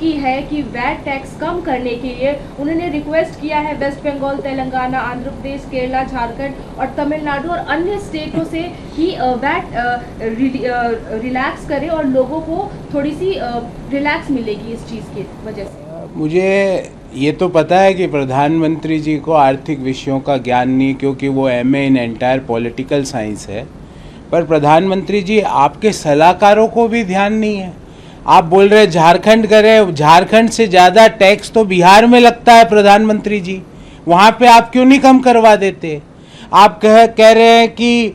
की है कि वैट टैक्स कम करने के लिए उन्होंने रिक्वेस्ट किया है वेस्ट बंगाल, तेलंगाना, आंध्र प्रदेश, केरला, झारखंड और तमिलनाडु और अन्य स्टेटों से कि वैट रिलैक्स करें और लोगों को थोड़ी सी रिलैक्स मिलेगी इस चीज़ की वजह से। मुझे ये तो पता है कि प्रधानमंत्री जी को आर्थिक विषयों का ज्ञान नहीं, क्योंकि वो MA in entire political science है। पर प्रधानमंत्री जी, आपके सलाहकारों को भी ध्यान नहीं है। आप बोल रहे झारखंड करें, झारखंड से ज़्यादा टैक्स तो बिहार में लगता है प्रधानमंत्री जी, वहाँ पे आप क्यों नहीं कम करवा देते? आप कह रहे हैं कि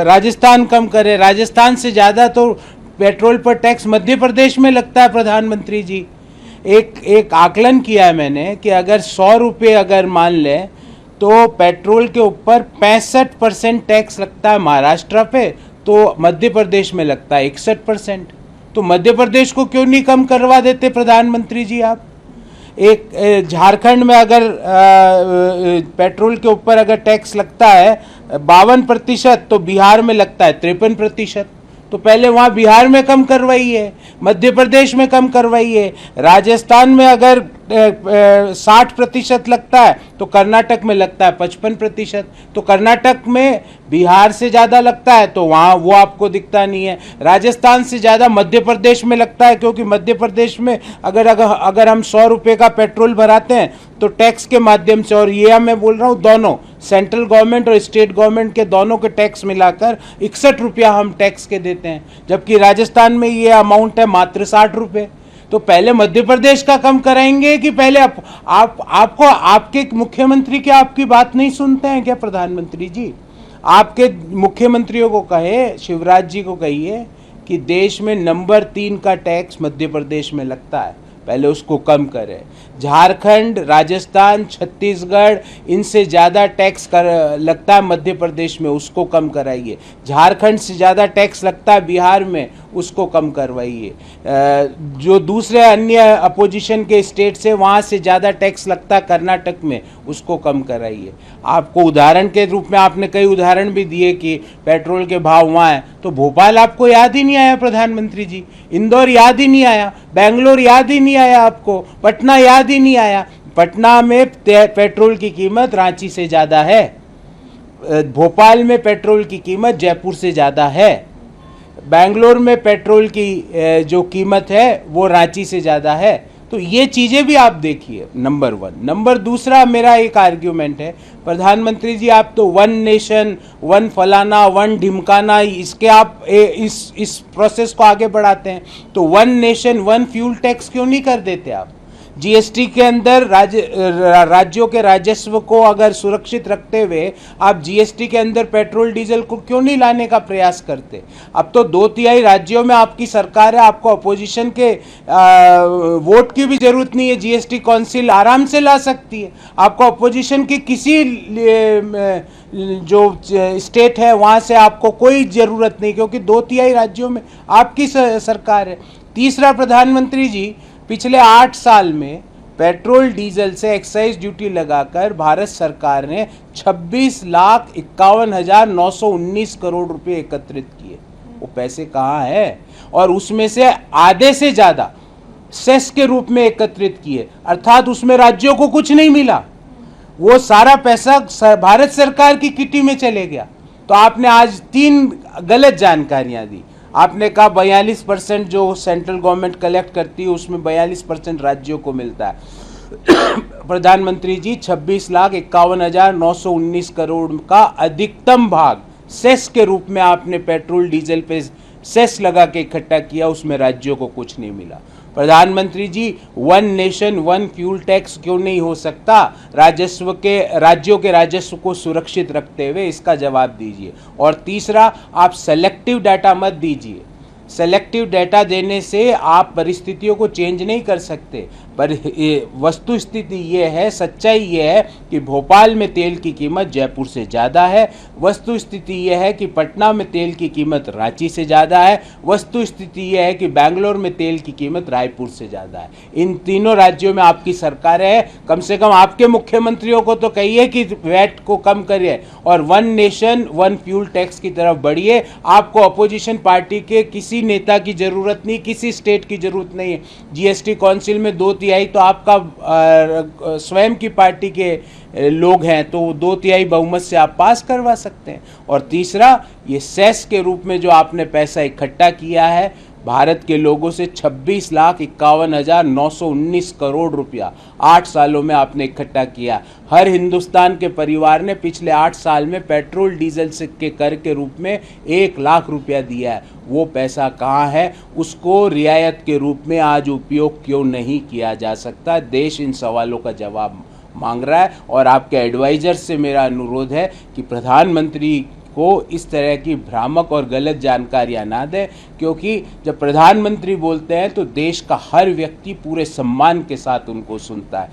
राजस्थान कम करे, राजस्थान से ज़्यादा तो पेट्रोल पर टैक्स मध्य प्रदेश में लगता है प्रधानमंत्री जी। एक आकलन किया है मैंने कि अगर 100 रुपये अगर मान लें तो पेट्रोल के ऊपर 65% टैक्स लगता है महाराष्ट्र पे, तो मध्य प्रदेश में लगता है 61%। तो मध्य प्रदेश को क्यों नहीं कम करवा देते प्रधानमंत्री जी आप? एक झारखंड में अगर पेट्रोल के ऊपर अगर टैक्स लगता है 52%, तो बिहार में लगता है 53%। तो पहले वहाँ बिहार में कम करवाइए, मध्य प्रदेश में कम करवाइए। राजस्थान में अगर 60% लगता है तो कर्नाटक में लगता है 55%। तो कर्नाटक में बिहार से ज़्यादा लगता है तो वहाँ वो आपको दिखता नहीं है। राजस्थान से ज़्यादा मध्य प्रदेश में लगता है, क्योंकि मध्य प्रदेश में अगर हम 100 रुपये का पेट्रोल भराते हैं तो टैक्स के माध्यम से, और ये मैं बोल रहा हूँ दोनों सेंट्रल गवर्नमेंट और स्टेट गवर्नमेंट के दोनों के टैक्स मिलाकर 61 रुपया हम टैक्स के देते हैं, जबकि राजस्थान में ये अमाउंट है मात्र 60 रुपये। तो पहले मध्य प्रदेश का कम कराएंगे कि पहले आपको आपके मुख्यमंत्री क्या आपकी बात नहीं सुनते हैं क्या प्रधानमंत्री जी? आपके मुख्यमंत्रियों को कहे, शिवराज जी को कहिए कि देश में नंबर 3 का टैक्स मध्य प्रदेश में लगता है, पहले उसको कम करें। झारखंड, राजस्थान, छत्तीसगढ़, इनसे ज़्यादा टैक्स लगता है मध्य प्रदेश में, उसको कम कराइए। झारखंड से ज़्यादा टैक्स लगता है बिहार में, उसको कम करवाइए। जो दूसरे अन्य अपोजिशन के स्टेट से वहाँ से ज़्यादा टैक्स लगता है कर्नाटक में, उसको कम कराइए। आपको उदाहरण के रूप में आपने कई उदाहरण भी दिए कि पेट्रोल के भाव वहाँ हैं, तो भोपाल आपको याद ही नहीं आया प्रधानमंत्री जी, इंदौर याद ही नहीं आया, बेंगलोर याद ही नहीं आया आपको, पटना याद ही नहीं आया। पटना में पेट्रोल की कीमत रांची से ज़्यादा है, भोपाल में पेट्रोल की कीमत जयपुर से ज़्यादा है, बेंगलोर में पेट्रोल की जो कीमत है वो रांची से ज़्यादा है। तो ये चीज़ें भी आप देखिए, नंबर 1। नंबर दूसरा, मेरा एक आर्ग्यूमेंट है, प्रधानमंत्री जी आप तो 1 नेशन 1 फलाना 1 ढिमकाना, इसके आप इस प्रोसेस को आगे बढ़ाते हैं, तो 1 नेशन 1 फ्यूल टैक्स क्यों नहीं कर देते आप? जीएसटी के अंदर राज्यों के राजस्व को अगर सुरक्षित रखते हुए आप जीएसटी के अंदर पेट्रोल डीजल को क्यों नहीं लाने का प्रयास करते? अब तो 2/3 राज्यों में आपकी सरकार है, आपको अपोजिशन के वोट की भी जरूरत नहीं है, जीएसटी काउंसिल आराम से ला सकती है। आपको अपोजिशन की किसी जो स्टेट है वहाँ से आपको कोई ज़रूरत नहीं, क्योंकि 2/3 राज्यों में आपकी सरकार है। तीसरा, प्रधानमंत्री जी पिछले 8 साल में पेट्रोल डीजल से एक्साइज ड्यूटी लगाकर भारत सरकार ने 26,51,919 करोड़ रुपए एकत्रित किए। वो पैसे कहाँ है? और उसमें से आधे से ज़्यादा सेस के रूप में एकत्रित किए, अर्थात उसमें राज्यों को कुछ नहीं मिला, वो सारा पैसा भारत सरकार की किटी में चले गया। तो आपने आज 3 गलत जानकारियां दी। आपने कहा 42% जो सेंट्रल गवर्नमेंट कलेक्ट करती है उसमें 42% राज्यों को मिलता है। प्रधानमंत्री जी 26,51,919 करोड़ का अधिकतम भाग सेस के रूप में आपने पेट्रोल डीजल पे सेस लगा के इकट्ठा किया, उसमें राज्यों को कुछ नहीं मिला। प्रधानमंत्री जी 1 नेशन 1 फ्यूल टैक्स क्यों नहीं हो सकता राज्यों के राजस्व को सुरक्षित रखते हुए? इसका जवाब दीजिए। और तीसरा, आप सेलेक्टिव डाटा मत दीजिए। सेलेक्टिव डाटा देने से आप परिस्थितियों को चेंज नहीं कर सकते। पर वस्तु स्थिति ये है, सच्चाई ये है कि भोपाल में तेल की कीमत जयपुर से ज़्यादा है। वस्तु स्थिति ये है कि पटना में तेल की कीमत रांची से ज़्यादा है। वस्तु स्थिति ये है कि बेंगलोर में तेल की कीमत रायपुर से ज़्यादा है। इन तीनों राज्यों में आपकी सरकारें हैं, कम से कम आपके मुख्यमंत्रियों को तो कहिए कि वैट को कम करिए और one nation one fuel tax की तरफ बढ़िए। आपको अपोजिशन पार्टी के किसी नेता की ज़रूरत नहीं, किसी स्टेट की ज़रूरत नहीं है। जीएसटी काउंसिल में 2/3 तो आपका स्वयं की पार्टी के लोग हैं, तो 2/3 बहुमत से आप पास करवा सकते हैं। और तीसरा, ये सेस के रूप में जो आपने पैसा इकट्ठा किया है भारत के लोगों से, 26,51,919 करोड़ रुपया 8 सालों में आपने इकट्ठा किया। हर हिंदुस्तान के परिवार ने पिछले 8 साल में पेट्रोल डीजल के कर के रूप में 1 लाख रुपया दिया है। वो पैसा कहाँ है? उसको रियायत के रूप में आज उपयोग क्यों नहीं किया जा सकता? देश इन सवालों का जवाब मांग रहा है। और आपके एडवाइज़र से मेरा अनुरोध है कि प्रधानमंत्री को इस तरह की भ्रामक और गलत जानकारियां ना दें, क्योंकि जब प्रधानमंत्री बोलते हैं तो देश का हर व्यक्ति पूरे सम्मान के साथ उनको सुनता है।